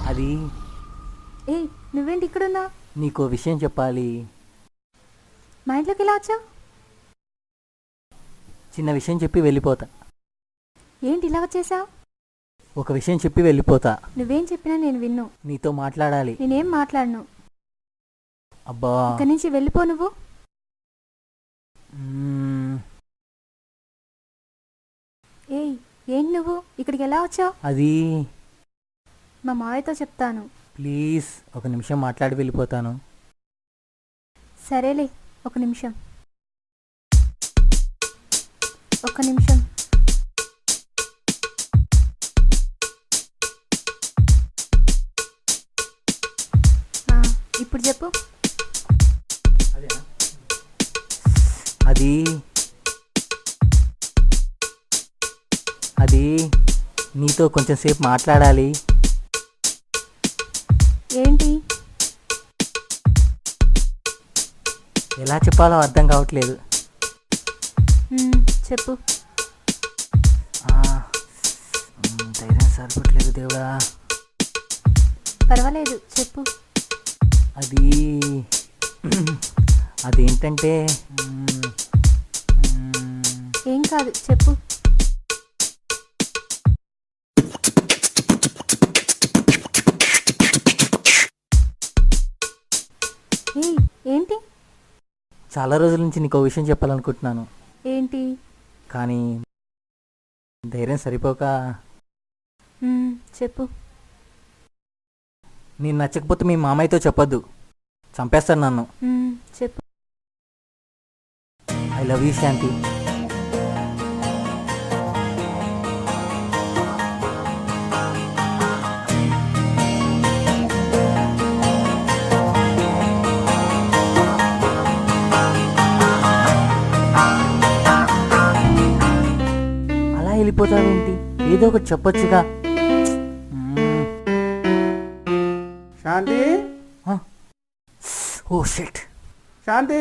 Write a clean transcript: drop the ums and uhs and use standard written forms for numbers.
అది ఏ నువ్వేంటి ఇక్కడున్నా? నీకో విషయం చెప్పాలి. మా ఇంట్లోకి ఎలా వచ్చావు? చిన్న విషయం చెప్పి వెళ్ళిపోతా. ఏంటి ఇలా వచ్చేసావు? ఒక విషయం చెప్పి వెళ్ళిపోతా. నువ్వేం చెప్పినా నేను విన్ను. నీతో మాట్లాడాలి. నేనేం మాట్లాడను. అబ్బా, ఇక్కడి నుంచి వెళ్ళిపో నువ్వు. ఏయ్ ఏంటి నువ్వు ఇక్కడికి ఎలా వచ్చావు? అది మా మావయ్యతో చెప్తాను. ప్లీజ్ ఒక నిమిషం మాట్లాడి వెళ్ళిపోతాను. సరేలే, ఒక నిమిషం. ఒక్క నిమిషం. ఇప్పుడు చెప్పు. అది అది నీతో కొంచెం సేపు మాట్లాడాలి. ఏంటి? ఎలా చెప్పాలో అర్థం కావట్లేదు. చెప్పు. ధైర్యం సరిపట్లేదు దేవుడా. పర్వాలేదు, చెప్పు. అది అదేంటంటే ఏం కాదు, చెప్పు. ఏంటి? చాలా రోజుల నుంచి నీకు విషయం చెప్పాలనుకుంటున్నాను. ఏంటి? కానీ ధైర్యం సరిపోక. చెప్పు. నేను నచ్చకపోతే మీ మామయ్యతో చెప్పొద్దు, చంపేస్తాను నన్ను. చెప్పు. ఐ లవ్ యూ శాంతి. అలా వెళ్ళిపోతావేంటి? ఏదో ఒకటి చెప్పొచ్చుగా. శాంతి, ఓ షిట్. శాంతి.